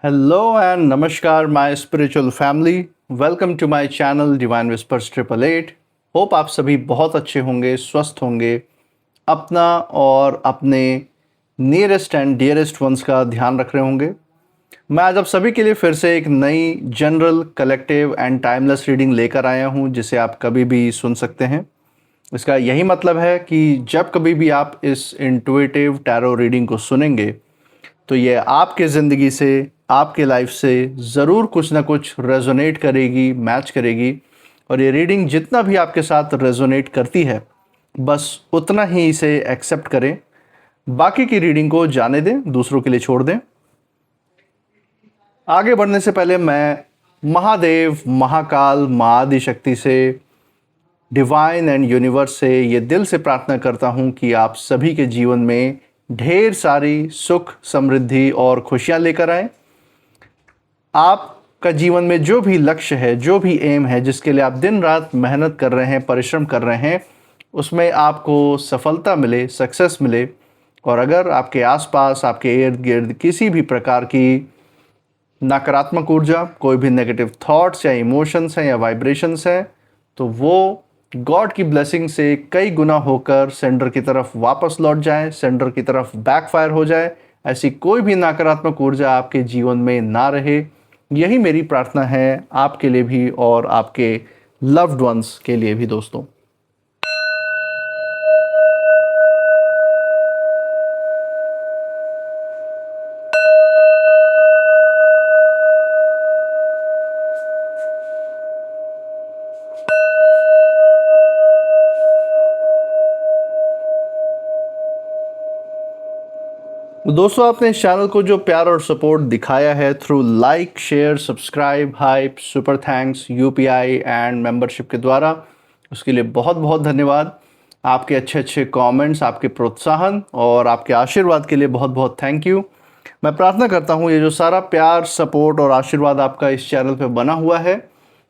Hello and namaskar, my spiritual family. Welcome to my channel Divine Whispers 888. Hope आप सभी बहुत अच्छे होंगे, स्वस्थ होंगे, अपना और अपने नियरेस्ट एंड डियरेस्ट वंस का ध्यान रख रहे होंगे। मैं आज आप सभी के लिए फिर से एक नई general, collective and timeless reading लेकर आया हूं, जिसे आप कभी भी सुन सकते हैं। इसका यही मतलब है कि जब कभी भी आप इस इंट्यूटिव टैरो रीडिंग को सुनेंगे तो ये आपके ज़िंदगी से, आपके लाइफ से ज़रूर कुछ ना कुछ रेजोनेट करेगी, मैच करेगी। और ये रीडिंग जितना भी आपके साथ रेजोनेट करती है, बस उतना ही इसे एक्सेप्ट करें। बाकी की रीडिंग को जाने दें, दूसरों के लिए छोड़ दें। आगे बढ़ने से पहले मैं महादेव, महाकाल, माँ आदिशक्ति से, डिवाइन एंड यूनिवर्स से ये दिल से प्रार्थना करता हूँ कि आप सभी के जीवन में ढेर सारी सुख, समृद्धि और खुशियाँ लेकर आए। आपका जीवन में जो भी लक्ष्य है, जो भी एम है, जिसके लिए आप दिन रात मेहनत कर रहे हैं, परिश्रम कर रहे हैं, उसमें आपको सफलता मिले, सक्सेस मिले। और अगर आपके आसपास, आपके इर्द गिर्द किसी भी प्रकार की नकारात्मक ऊर्जा, कोई भी नेगेटिव थॉट्स या इमोशंस हैं या वाइब्रेशंस हैं, तो वो गॉड की ब्लेसिंग से कई गुना होकर सेंडर की तरफ वापस लौट जाए, सेंडर की तरफ बैकफायर हो जाए। ऐसी कोई भी नकारात्मक ऊर्जा आपके जीवन में ना रहे। यही मेरी प्रार्थना है आपके लिए भी और आपके लव्ड वंस के लिए भी दोस्तों। दोस्तों, आपने इस चैनल को जो प्यार और सपोर्ट दिखाया है through like, share, subscribe, hype, super thanks, UPI and membership के द्वारा, उसके लिए बहुत बहुत धन्यवाद। आपके अच्छे अच्छे कमेंट्स, आपके प्रोत्साहन और आपके आशीर्वाद के लिए बहुत बहुत थैंक यू। मैं प्रार्थना करता हूँ ये जो सारा प्यार, सपोर्ट और आशीर्वाद आपका इस चैनल पे बना हुआ है,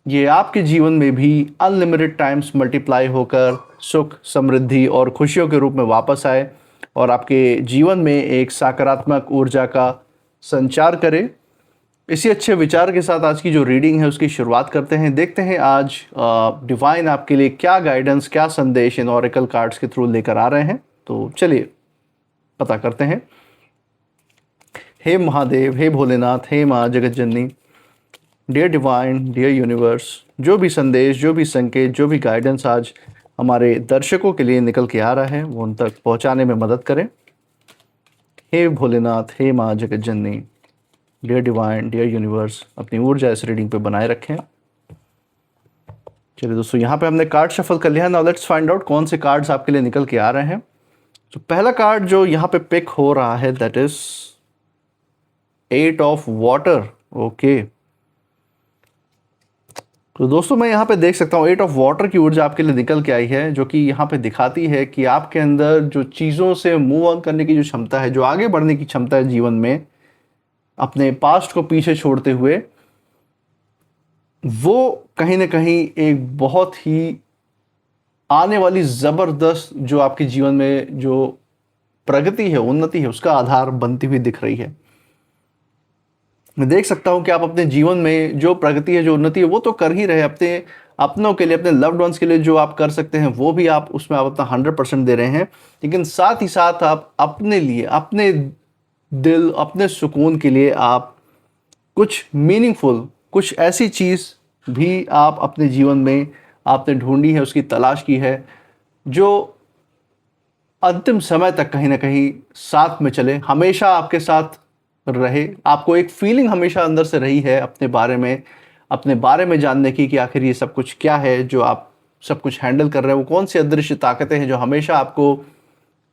ये आपके जीवन में भी अनलिमिटेड टाइम्स मल्टीप्लाई होकर सुख, समृद्धि और खुशियों के रूप में वापस आए और आपके जीवन में एक सकारात्मक ऊर्जा का संचार करे। इसी अच्छे विचार के साथ आज की जो रीडिंग है उसकी शुरुआत करते हैं। देखते हैं आज डिवाइन आपके लिए क्या गाइडेंस, क्या संदेश इन ऑरेकल कार्ड्स के थ्रू लेकर आ रहे हैं। तो चलिए पता करते हैं। हे महादेव, हे भोलेनाथ, हे माँ जगत जननी, डियर डिवाइन, डियर यूनिवर्स, जो भी संदेश, जो भी संकेत, जो भी गाइडेंस आज हमारे दर्शकों के लिए निकल के आ रहा है, वो उन तक पहुंचाने में मदद करें। हे भोलेनाथ, हे माँ जगत जननी, डियर डिवाइन, डियर यूनिवर्स, अपनी ऊर्जा इस रीडिंग पे बनाए रखें। चलिए दोस्तों, यहाँ पे हमने कार्ड शफल कर लिया। नाउ लेट्स फाइंड आउट कौन से कार्ड्स आपके लिए निकल के आ रहे हैं। तो पहला कार्ड जो यहाँ पे पिक हो रहा है, that is 8 of water. Okay, तो दोस्तों मैं यहाँ पे देख सकता हूँ 8 ऑफ वाटर की ऊर्जा आपके लिए निकल के आई है, जो कि यहाँ पे दिखाती है कि आपके अंदर जो चीज़ों से मूव ऑन करने की जो क्षमता है, जो आगे बढ़ने की क्षमता है जीवन में, अपने पास्ट को पीछे छोड़ते हुए, वो कहीं ना कहीं एक बहुत ही आने वाली ज़बरदस्त जो आपके जीवन में जो प्रगति है, उन्नति है, उसका आधार बनती हुई दिख रही है। मैं देख सकता हूं कि आप अपने जीवन में जो प्रगति है, जो उन्नति है, वो तो कर ही रहे। अपने अपनों के लिए, अपने लव्ड वंस के लिए जो आप कर सकते हैं वो भी आप उसमें आप अपना 100% दे रहे हैं। लेकिन साथ ही साथ आप अपने लिए, अपने दिल, अपने सुकून के लिए आप कुछ मीनिंगफुल, कुछ ऐसी चीज़ भी आप अपने जीवन में आपने ढूंढी है, उसकी तलाश की है, जो अंतिम समय तक कहीं ना कहीं साथ में चले, हमेशा आपके साथ रहे। आपको एक फीलिंग हमेशा अंदर से रही है अपने बारे में जानने की कि आखिर ये सब कुछ क्या है जो आप सब कुछ हैंडल कर रहे हैं। वो कौन सी अदृश्य ताकतें हैं जो हमेशा आपको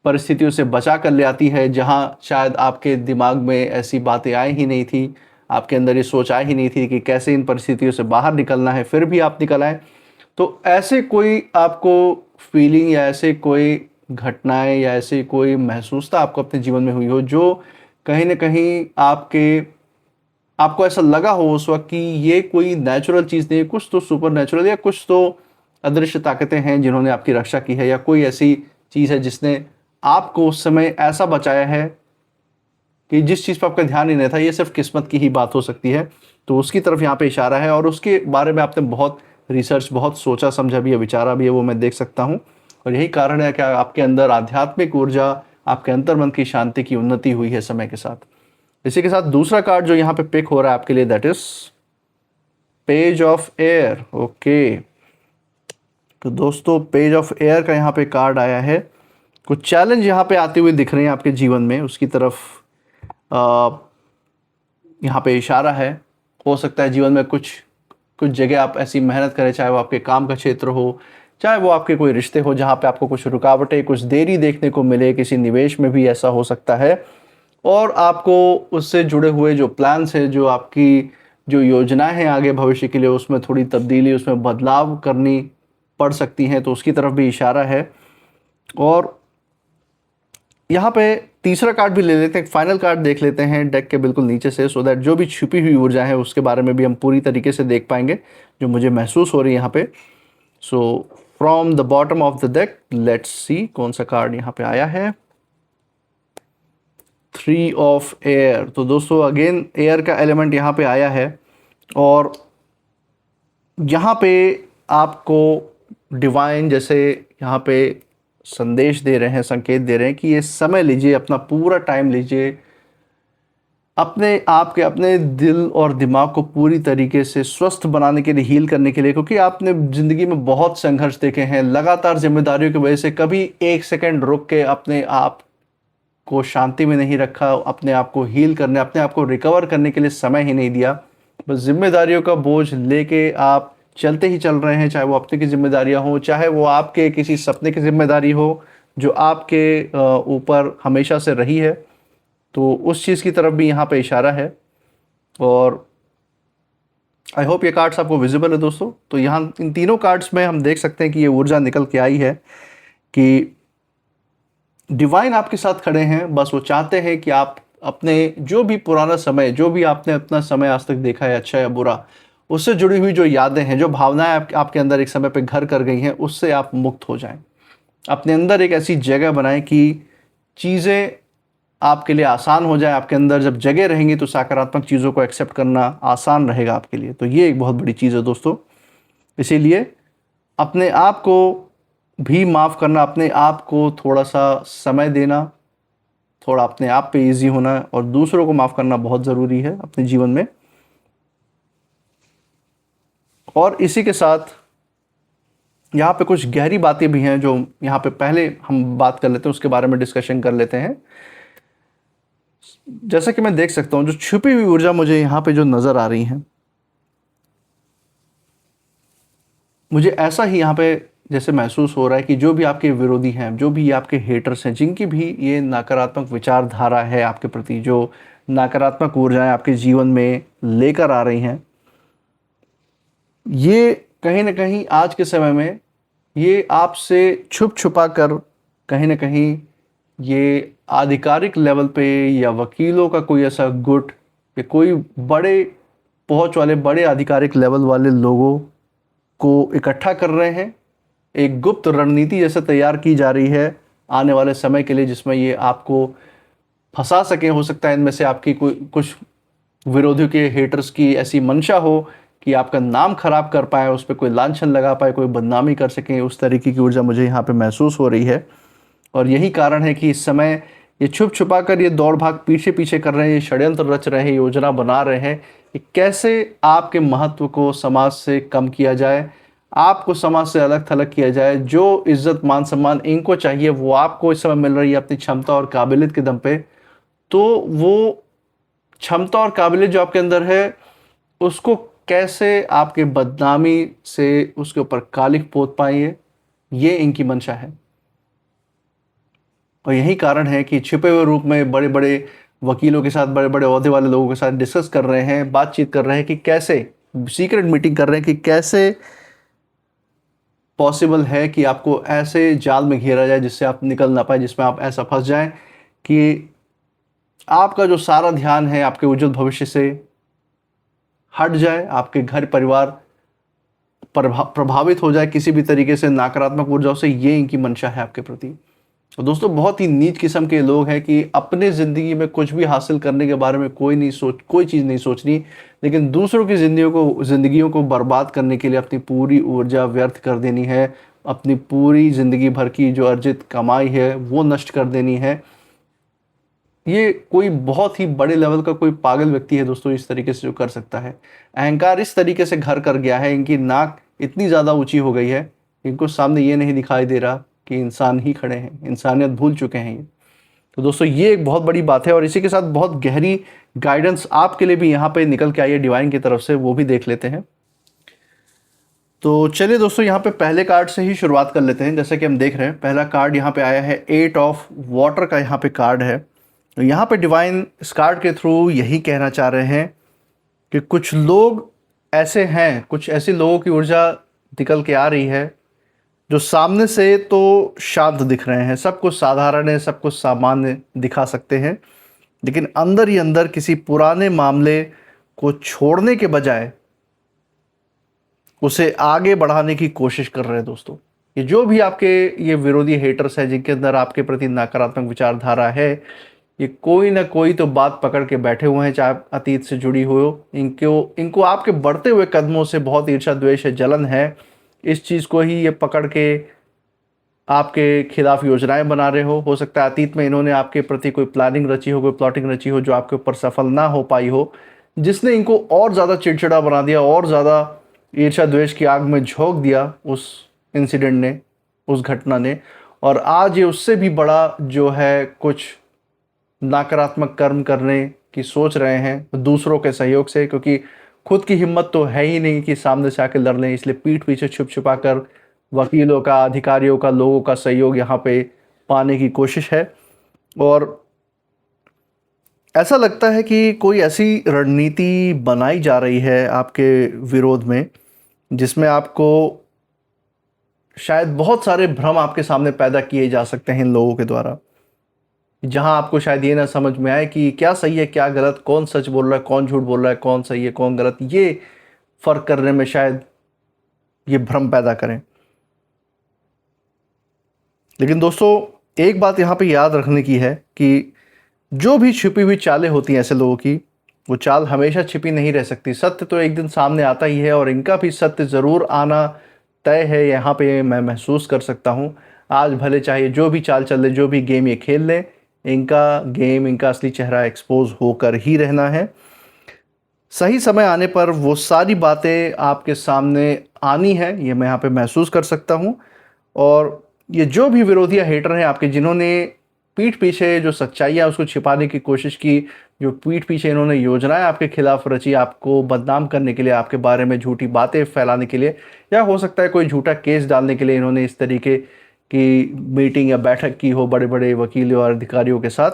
परिस्थितियों से बचा कर ले आती है, जहां शायद आपके दिमाग में ऐसी बातें आई ही नहीं थी, आपके अंदर ये सोच आई ही नहीं थी कि कैसे इन परिस्थितियों से बाहर निकलना है, फिर भी आप निकल आए। तो ऐसे कोई आपको फीलिंग या ऐसे कोई घटनाएं या ऐसे कोई महसूसता आपको अपने जीवन में हुई हो, जो कहीं ना कहीं आपको ऐसा लगा हो उस वक्त कि ये कोई नेचुरल चीज़ नहीं है, कुछ तो सुपर नेचुरल या कुछ तो अदृश्य ताकतें हैं जिन्होंने आपकी रक्षा की है, या कोई ऐसी चीज़ है जिसने आपको उस समय ऐसा बचाया है कि जिस चीज़ पर आपका ध्यान ही नहीं था, ये सिर्फ किस्मत की ही बात हो सकती है। तो उसकी तरफ यहाँ पे इशारा है, और उसके बारे में आपने बहुत रिसर्च, बहुत सोचा समझा भी है, विचारा भी है, वो मैं देख सकता हूँ। और यही कारण है कि आपके अंदर आध्यात्मिक ऊर्जा, आपके अंतर्मन की शांति की उन्नति हुई है समय के साथ। इसी के साथ दूसरा कार्ड जो यहाँ पे पिक हो रहा है आपके लिए, that is page of air. Okay, तो दोस्तों पेज ऑफ एयर का यहाँ पे कार्ड आया है। कुछ चैलेंज यहाँ पे आते हुए दिख रहे हैं आपके जीवन में, उसकी तरफ यहाँ पे इशारा है। हो सकता है जीवन में कुछ कुछ जगह आप ऐसी मेहनत करें, चाहे वो आपके काम का क्षेत्र हो, चाहे वो आपके कोई रिश्ते हो, जहाँ पे आपको कुछ रुकावटें, कुछ देरी देखने को मिले। किसी निवेश में भी ऐसा हो सकता है, और आपको उससे जुड़े हुए जो प्लान्स है, जो आपकी जो योजनाएं हैं आगे भविष्य के लिए, उसमें थोड़ी तब्दीली, उसमें बदलाव करनी पड़ सकती हैं। तो उसकी तरफ भी इशारा है। और यहाँ पे तीसरा कार्ड भी ले लेते हैं, एक फाइनल कार्ड देख लेते हैं डेक के बिल्कुल नीचे से, सो दैट जो भी छुपी हुई ऊर्जा है उसके बारे में भी हम पूरी तरीके से देख पाएंगे, जो मुझे महसूस हो रही है यहाँ पे। So from the bottom of the deck, let's see कौन सा कार्ड यहाँ पे आया है। 3 ऑफ एयर। तो दोस्तों अगेन एयर का एलिमेंट यहाँ पे आया है, और यहाँ पे आपको डिवाइन जैसे यहाँ पे संदेश दे रहे हैं, संकेत दे रहे हैं कि ये समय लीजिए, अपना पूरा टाइम लीजिए, अपने आप के, अपने दिल और दिमाग को पूरी तरीके से स्वस्थ बनाने के लिए, हील करने के लिए। क्योंकि आपने ज़िंदगी में बहुत संघर्ष देखे हैं, लगातार जिम्मेदारियों की वजह से कभी एक सेकंड रुक के अपने आप को शांति में नहीं रखा, अपने आप को हील करने, अपने आप को रिकवर करने के लिए समय ही नहीं दिया। बस जिम्मेदारियों का बोझ लेके आप चलते ही चल रहे हैं, चाहे वो अपने की जिम्मेदारियां हो, चाहे वो आपके किसी सपने की जिम्मेदारी हो जो आपके ऊपर हमेशा से रही है। तो उस चीज़ की तरफ भी यहाँ पे इशारा है। और आई होप ये कार्ड्स आपको विजिबल है दोस्तों। तो यहाँ इन तीनों कार्ड्स में हम देख सकते हैं कि ये ऊर्जा निकल के आई है कि डिवाइन आपके साथ खड़े हैं। बस वो चाहते हैं कि आप अपने जो भी पुराना समय, जो भी आपने अपना समय आज तक देखा है, अच्छा या बुरा, उससे जुड़ी हुई जो यादें हैं, जो भावनाएं आपके अंदर एक समय पे घर कर गई हैं, उससे आप मुक्त हो जाएं। अपने अंदर एक ऐसी जगह बनाएं कि चीज़ें आपके लिए आसान हो जाए। आपके अंदर जब जगह रहेंगी तो सकारात्मक चीज़ों को एक्सेप्ट करना आसान रहेगा आपके लिए। तो ये एक बहुत बड़ी चीज़ है दोस्तों। इसीलिए अपने आप को भी माफ़ करना, अपने आप को थोड़ा सा समय देना, थोड़ा अपने आप पे इजी होना, और दूसरों को माफ़ करना बहुत ज़रूरी है अपने जीवन में। और इसी के साथ यहाँ पे कुछ गहरी बातें भी हैं जो यहाँ पे पहले हम बात कर लेते हैं, उसके बारे में डिस्कशन कर लेते हैं। जैसा कि मैं देख सकता हूँ, जो छुपी हुई ऊर्जा मुझे यहाँ पे जो नज़र आ रही है, मुझे ऐसा ही यहाँ पे जैसे महसूस हो रहा है कि जो भी आपके विरोधी हैं, जो भी आपके हेटर्स हैं, जिनकी भी ये नकारात्मक विचारधारा है आपके प्रति, जो नकारात्मक ऊर्जाएं आपके जीवन में लेकर आ रही हैं, ये कहीं ना कहीं आज के समय में ये आपसे छुप छुपा कर कहीं ना कहीं ये आधिकारिक लेवल पे, या वकीलों का कोई ऐसा गुट, या कोई बड़े पहुंच वाले, बड़े आधिकारिक लेवल वाले लोगों को इकट्ठा कर रहे हैं। एक गुप्त रणनीति जैसे तैयार की जा रही है आने वाले समय के लिए, जिसमें ये आपको फंसा सके। हो सकता है इनमें से आपकी कोई कुछ विरोधियों के, हेटर्स की ऐसी मंशा हो कि आपका नाम खराब कर पाए, उस पर कोई लांछन लगा पाए, कोई बदनामी कर सकें। उस तरीके की ऊर्जा मुझे यहाँ पे महसूस हो रही है। और यही कारण है कि इस समय ये छुप छुपा कर ये दौड़ भाग पीछे पीछे कर रहे हैं, ये षड्यंत्र रच रहे हैं, योजना बना रहे हैं कि कैसे आपके महत्व को समाज से कम किया जाए, आपको समाज से अलग थलग किया जाए। जो इज्जत, मान सम्मान इनको चाहिए, वो आपको इस समय मिल रही है अपनी क्षमता और काबिलियत के दम पे। तो वो क्षमता और काबिलियत जो आपके अंदर है, उसको कैसे आपके बदनामी से उसके ऊपर कालिख पोत पाएंगे, ये इनकी मंशा है। और यही कारण है कि छिपे हुए रूप में बड़े बड़े वकीलों के साथ, बड़े बड़े ओहदे वाले लोगों के साथ डिस्कस कर रहे हैं, बातचीत कर रहे हैं कि कैसे, सीक्रेट मीटिंग कर रहे हैं कि कैसे पॉसिबल है कि आपको ऐसे जाल में घेरा जाए जिससे आप निकल ना पाए, जिसमें आप ऐसा फंस जाएं कि आपका जो सारा ध्यान है आपके उज्जवल भविष्य से हट जाए, आपके घर परिवार प्रभावित हो जाए किसी भी तरीके से नकारात्मक ऊर्जाओं से। ये इनकी मंशा है आपके प्रति। तो दोस्तों बहुत ही नीच किस्म के लोग हैं कि अपने ज़िंदगी में कुछ भी हासिल करने के बारे में कोई चीज़ नहीं सोचनी, लेकिन दूसरों की ज़िंदगियों को बर्बाद करने के लिए अपनी पूरी ऊर्जा व्यर्थ कर देनी है, अपनी पूरी ज़िंदगी भर की जो अर्जित कमाई है वो नष्ट कर देनी है। ये कोई बहुत ही बड़े लेवल का कोई पागल व्यक्ति है दोस्तों इस तरीके से जो कर सकता है। अहंकार इस तरीके से घर कर गया है, इनकी नाक इतनी ज़्यादा ऊँची हो गई है, इनको सामने ये नहीं दिखाई दे रहा कि इंसान ही खड़े हैं, इंसानियत भूल चुके हैं ये। तो दोस्तों ये एक बहुत बड़ी बात है और इसी के साथ बहुत गहरी गाइडेंस आपके लिए भी यहाँ पे निकल के आई है डिवाइन की तरफ से, वो भी देख लेते हैं। तो चलिए दोस्तों यहाँ पे पहले कार्ड से ही शुरुआत कर लेते हैं। जैसे कि हम देख रहे हैं पहला कार्ड यहाँ पे आया है 8 ऑफ वाटर का यहाँ पे कार्ड है। तो यहाँ पे डिवाइन इस कार्ड के थ्रू यही कहना चाह रहे हैं कि कुछ लोग ऐसे हैं, कुछ ऐसे लोगों की ऊर्जा निकल के आ रही है जो सामने से तो शांत दिख रहे हैं, सब कुछ साधारण है, सब कुछ सामान्य दिखा सकते हैं, लेकिन अंदर ही अंदर किसी पुराने मामले को छोड़ने के बजाय उसे आगे बढ़ाने की कोशिश कर रहे हैं। दोस्तों ये जो भी आपके ये विरोधी हेटर्स हैं जिनके अंदर आपके प्रति नकारात्मक विचारधारा है, ये कोई ना कोई तो बात पकड़ के बैठे हुए हैं, चाहे अतीत से जुड़ी हो। इनको आपके बढ़ते हुए कदमों से बहुत ईर्ष्या द्वेष है, जलन है। इस चीज़ को ही ये पकड़ के आपके खिलाफ योजनाएं बना रहे हो सकता है अतीत में इन्होंने आपके प्रति कोई प्लानिंग रची हो, कोई प्लॉटिंग रची हो जो आपके ऊपर सफल ना हो पाई हो, जिसने इनको और ज़्यादा चिड़चिड़ा बना दिया, और ज़्यादा ईर्ष्या द्वेष की आग में झोंक दिया उस इंसिडेंट ने, उस घटना ने। और आज ये उससे भी बड़ा जो है कुछ नकारात्मक कर्म करने की सोच रहे हैं दूसरों के सहयोग से, क्योंकि खुद की हिम्मत तो है ही नहीं कि सामने से आके लड़ लें, इसलिए पीठ पीछे छुप छुपा कर वकीलों का, अधिकारियों का, लोगों का सहयोग यहाँ पे पाने की कोशिश है। और ऐसा लगता है कि कोई ऐसी रणनीति बनाई जा रही है आपके विरोध में जिसमें आपको शायद बहुत सारे भ्रम आपके सामने पैदा किए जा सकते हैं इन लोगों के द्वारा, जहां आपको शायद ये ना समझ में आए कि क्या सही है क्या गलत, कौन सच बोल रहा है कौन झूठ बोल रहा है, कौन सही है कौन गलत, ये फर्क करने में शायद ये भ्रम पैदा करें। लेकिन दोस्तों एक बात यहाँ पे याद रखने की है कि जो भी छिपी हुई चालें होती हैं ऐसे लोगों की, वो चाल हमेशा छिपी नहीं रह सकती। सत्य तो एक दिन सामने आता ही है और इनका भी सत्य ज़रूर आना तय है, यहाँ पे मैं महसूस कर सकता हूँ। आज भले चाहे जो भी चाल चल ले, जो भी गेम ये खेल लें, इनका गेम, इनका असली चेहरा एक्सपोज होकर ही रहना है। सही समय आने पर वो सारी बातें आपके सामने आनी है, ये मैं यहाँ पे महसूस कर सकता हूँ। और ये जो भी विरोधी या हेटर हैं आपके, जिन्होंने पीठ पीछे जो सच्चाइयाँ उसको छिपाने की कोशिश की, जो पीठ पीछे इन्होंने योजनाएं आपके खिलाफ रची, आपको बदनाम करने के लिए, आपके बारे में झूठी बातें फैलाने के लिए, या हो सकता है कोई झूठा केस डालने के लिए इन्होंने इस तरीके की मीटिंग या बैठक की हो बड़े बड़े वकीलों और अधिकारियों के साथ,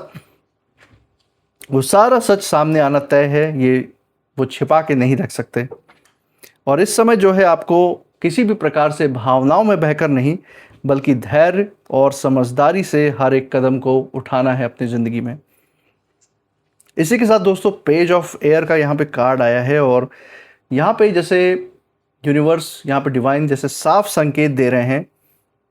वो सारा सच सामने आना तय है, ये वो छिपा के नहीं रख सकते। और इस समय जो है आपको किसी भी प्रकार से भावनाओं में बहकर नहीं, बल्कि धैर्य और समझदारी से हर एक कदम को उठाना है अपनी ज़िंदगी में। इसी के साथ दोस्तों पेज ऑफ एयर का यहाँ पे कार्ड आया है और यहाँ पे जैसे यूनिवर्स, यहाँ पे डिवाइन जैसे साफ संकेत दे रहे हैं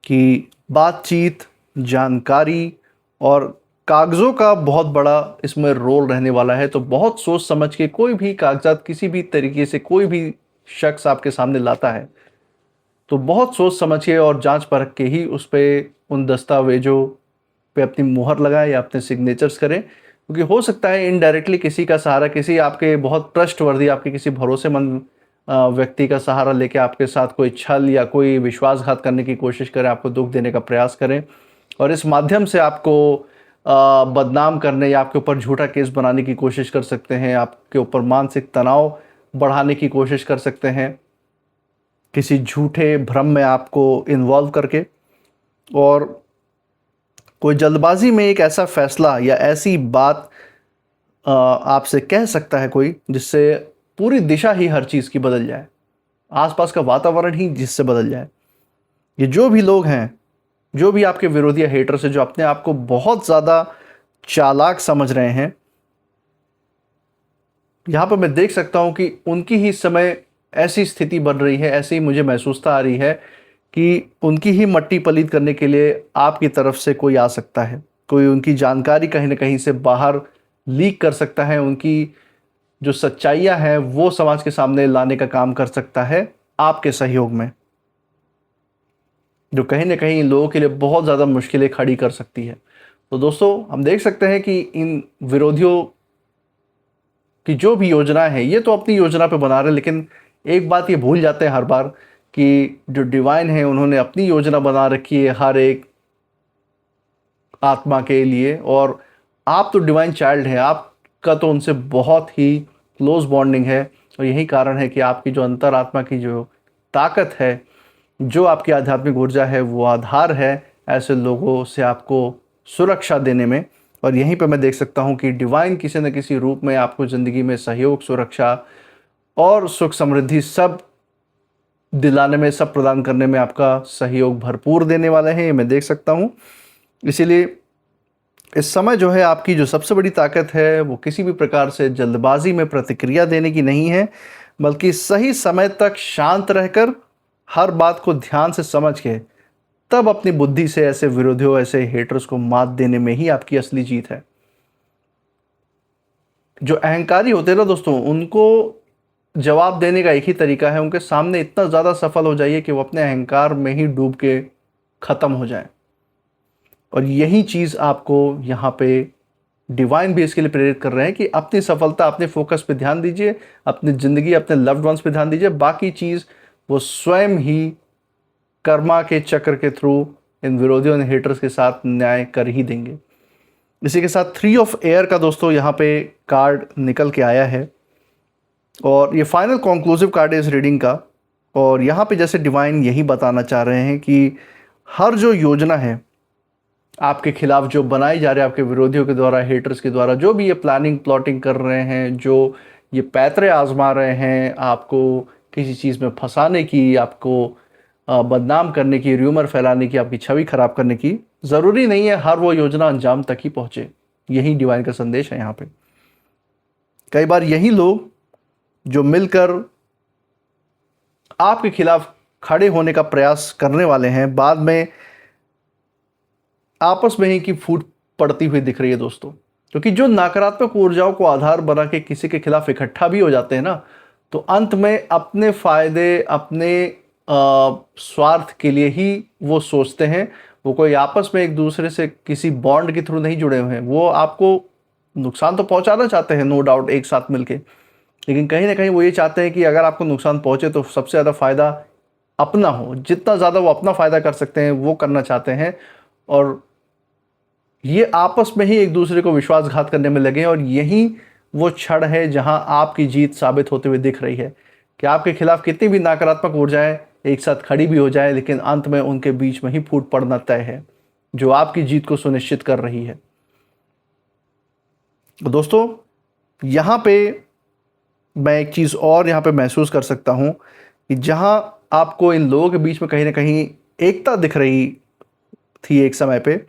कि बातचीत, जानकारी और कागज़ों का बहुत बड़ा इसमें रोल रहने वाला है। तो बहुत सोच समझ के कोई भी कागजात किसी भी तरीके से कोई भी शख्स आपके सामने लाता है तो बहुत सोच समझ के और जांच परख के ही उस पर, उन दस्तावेजों पे अपनी मुहर लगाएं या अपने सिग्नेचर्स करें, क्योंकि हो सकता है इनडायरेक्टली किसी का सहारा, किसी आपके बहुत ट्रस्टवर्दी, आपके किसी भरोसेमंद व्यक्ति का सहारा लेके आपके साथ कोई छल या कोई विश्वासघात करने की कोशिश करें, आपको दुख देने का प्रयास करें और इस माध्यम से आपको बदनाम करने या आपके ऊपर झूठा केस बनाने की कोशिश कर सकते हैं, आपके ऊपर मानसिक तनाव बढ़ाने की कोशिश कर सकते हैं किसी झूठे भ्रम में आपको इन्वॉल्व करके। और कोई जल्दबाजी में एक ऐसा फैसला या ऐसी बात आपसे कह सकता है कोई, जिससे पूरी दिशा ही हर चीज़ की बदल जाए, आसपास का वातावरण ही जिससे बदल जाए। ये जो भी लोग हैं, जो भी आपके विरोधी या हेटर्स हैं, जो अपने आप को बहुत ज़्यादा चालाक समझ रहे हैं, यहाँ पर मैं देख सकता हूँ कि उनकी ही समय ऐसी स्थिति बन रही है, ऐसी मुझे महसूसता आ रही है कि उनकी ही मट्टी पलीत करने के लिए आपकी तरफ से कोई आ सकता है, कोई उनकी जानकारी कहीं ना कहीं से बाहर लीक कर सकता है, उनकी जो सच्चाइयाँ हैं वो समाज के सामने लाने का काम कर सकता है आपके सहयोग में, जो कहीं ना कहीं इन लोगों के लिए बहुत ज़्यादा मुश्किलें खड़ी कर सकती है। तो दोस्तों, हम देख सकते हैं कि इन विरोधियों की जो भी योजना है, ये तो अपनी योजना पे बना रहे हैं, लेकिन एक बात ये भूल जाते हैं हर बार कि जो डिवाइन है उन्होंने अपनी योजना बना रखी है हर एक आत्मा के लिए, और आप तो डिवाइन चाइल्ड हैं, आपका तो उनसे बहुत ही क्लोज बॉन्डिंग है। और यही कारण है कि आपकी जो अंतरात्मा की जो ताकत है, जो आपकी आध्यात्मिक ऊर्जा है, वो आधार है ऐसे लोगों से आपको सुरक्षा देने में। और यहीं पे मैं देख सकता हूँ कि डिवाइन किसी न किसी रूप में आपको ज़िंदगी में सहयोग, सुरक्षा और सुख समृद्धि सब दिलाने में, सब प्रदान करने में आपका सहयोग भरपूर देने वाले हैं, ये मैं देख सकता हूँ। इसीलिए इस समय जो है आपकी जो सबसे बड़ी ताकत है वो किसी भी प्रकार से जल्दबाजी में प्रतिक्रिया देने की नहीं है, बल्कि सही समय तक शांत रहकर हर बात को ध्यान से समझ के तब अपनी बुद्धि से ऐसे विरोधियों, ऐसे हेटर्स को मात देने में ही आपकी असली जीत है। जो अहंकारी होते हैं ना दोस्तों, उनको जवाब देने का एक ही तरीका है, उनके सामने इतना ज़्यादा सफल हो जाइए कि वो अपने अहंकार में ही डूब के ख़त्म हो जाए। और यही चीज़ आपको यहाँ पे डिवाइन भी इसके लिए प्रेरित कर रहे हैं कि अपनी सफलता, अपने फोकस पे ध्यान दीजिए, अपनी ज़िंदगी, अपने लव्ड वंस पे ध्यान दीजिए, बाकी चीज़ वो स्वयं ही कर्मा के चक्र के थ्रू इन विरोधियों, हेटर्स के साथ न्याय कर ही देंगे। इसी के साथ 3 ऑफ एयर का दोस्तों यहाँ पे कार्ड निकल के आया है, और ये फाइनल कंक्लूसिव कार्ड है इस रीडिंग का। और यहाँ पे जैसे डिवाइन यही बताना चाह रहे हैं कि हर जो योजना है आपके खिलाफ जो बनाई जा रही है, आपके विरोधियों के द्वारा, हेटर्स के द्वारा, जो भी ये प्लानिंग प्लॉटिंग कर रहे हैं, जो ये पैतरे आजमा रहे हैं आपको किसी चीज़ में फंसाने की, आपको बदनाम करने की, र्यूमर फैलाने की, आपकी छवि खराब करने की, ज़रूरी नहीं है हर वो योजना अंजाम तक ही पहुँचे। यही डिवाइन का संदेश है यहाँ पे। कई बार यही लोग जो मिलकर आपके खिलाफ खड़े होने का प्रयास करने वाले हैं, बाद में आपस में ही की फूट पड़ती हुई दिख रही है दोस्तों। क्योंकि जो नकारात्मक ऊर्जाओं को आधार बना के किसी के खिलाफ इकट्ठा भी हो जाते हैं ना, तो अंत में अपने फायदे, अपने स्वार्थ के लिए ही वो सोचते हैं। वो कोई आपस में एक दूसरे से किसी बॉन्ड के थ्रू नहीं जुड़े हुए हैं, वो आपको नुकसान तो पहुंचाना चाहते हैं नो डाउट एक साथ मिलके, लेकिन कहीं ना कहीं वो ये चाहते हैं कि अगर आपको नुकसान पहुंचे तो सबसे ज़्यादा फायदा अपना हो, जितना ज़्यादा वो अपना फायदा कर सकते हैं वो करना चाहते हैं। और ये आपस में ही एक दूसरे को विश्वासघात करने में लगे, और यही वो क्षण है जहां आपकी जीत साबित होते हुए दिख रही है कि आपके खिलाफ कितनी भी नकारात्मक ऊर्जाएं एक साथ खड़ी भी हो जाए, लेकिन अंत में उनके बीच में ही फूट पड़ना तय है, जो आपकी जीत को सुनिश्चित कर रही है। तो दोस्तों, यहाँ पे मैं एक चीज़ और यहाँ पे महसूस कर सकता हूँ कि जहाँ आपको इन लोगों के बीच में कहीं ना कहीं एकता दिख रही थी एक समय पे,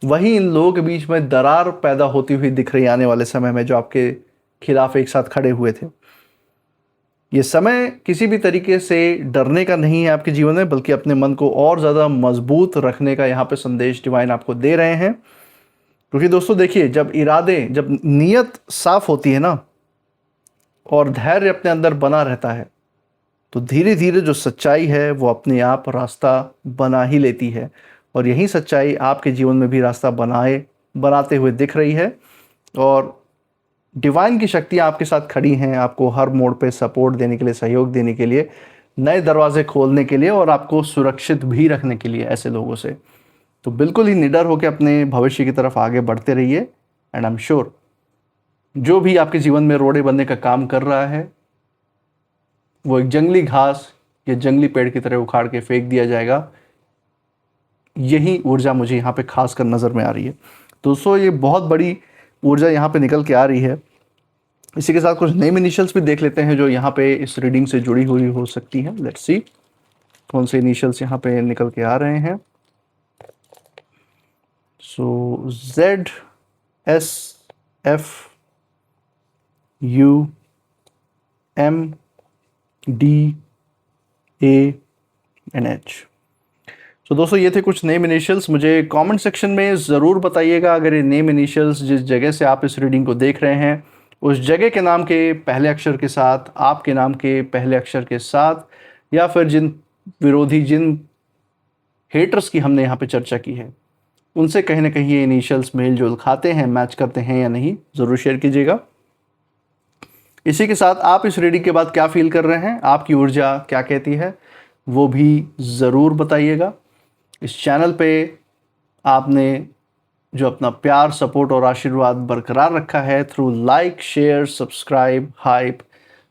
वहीं इन लोगों के बीच में दरार पैदा होती हुई दिख रही आने वाले समय में, जो आपके खिलाफ एक साथ खड़े हुए थे। ये समय किसी भी तरीके से डरने का नहीं है आपके जीवन में, बल्कि अपने मन को और ज़्यादा मजबूत रखने का यहाँ पे संदेश डिवाइन आपको दे रहे हैं। क्योंकि दोस्तों देखिए, जब इरादे, जब नीयत साफ होती है ना, और धैर्य अपने अंदर बना रहता है, तो धीरे धीरे जो सच्चाई है वो अपने आप रास्ता बना ही लेती है। और यही सच्चाई आपके जीवन में भी रास्ता बनाते हुए दिख रही है। और डिवाइन की शक्तियाँ आपके साथ खड़ी हैं, आपको हर मोड़ पे सपोर्ट देने के लिए, सहयोग देने के लिए, नए दरवाजे खोलने के लिए, और आपको सुरक्षित भी रखने के लिए ऐसे लोगों से। तो बिल्कुल ही निडर होकर अपने भविष्य की तरफ आगे बढ़ते रहिए। एंड आई एम श्योर जो भी आपके जीवन में रोड़े बनने का काम कर रहा है, वो एक जंगली घास या जंगली पेड़ की तरह उखाड़ के फेंक दिया जाएगा। यही ऊर्जा मुझे यहाँ पे खास कर नज़र में आ रही है दोस्तों। ये बहुत बड़ी ऊर्जा यहाँ पे निकल के आ रही है। इसी के साथ कुछ नेम इनिशियल्स भी देख लेते हैं जो यहाँ पे इस रीडिंग से जुड़ी हुई हो सकती हैं। लेट्स सी कौन से इनिशियल्स यहाँ पे निकल के आ रहे हैं। सो Z, S, F, U, M, D, A and H। तो दोस्तों ये थे कुछ नेम इनिशियल्स। मुझे कमेंट सेक्शन में ज़रूर बताइएगा अगर ये नेम इनिशियल्स जिस जगह से आप इस रीडिंग को देख रहे हैं उस जगह के नाम के पहले अक्षर के साथ, आपके नाम के पहले अक्षर के साथ, या फिर जिन हेटर्स की हमने यहाँ पे चर्चा की है उनसे कहीं ना कहीं ये इनिशियल्स मेल जोल खाते हैं, मैच करते हैं या नहीं, ज़रूर शेयर कीजिएगा। इसी के साथ आप इस रीडिंग के बाद क्या फील कर रहे हैं, आपकी ऊर्जा क्या कहती है, वो भी ज़रूर बताइएगा। इस चैनल पे आपने जो अपना प्यार, सपोर्ट और आशीर्वाद बरकरार रखा है through like, share, subscribe, hype,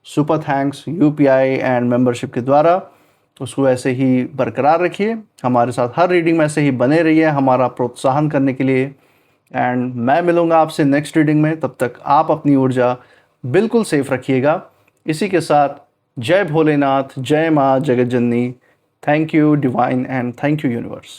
super thanks, UPI and membership के द्वारा, उसको ऐसे ही बरकरार रखिए। हमारे साथ हर रीडिंग में ऐसे ही बने रहिए हमारा प्रोत्साहन करने के लिए। एंड मैं मिलूँगा आपसे नेक्स्ट रीडिंग में, तब तक आप अपनी ऊर्जा बिल्कुल सेफ रखिएगा। इसी के साथ जय भोलेनाथ, जय माँ जगत जननी। Thank you divine and thank you universe.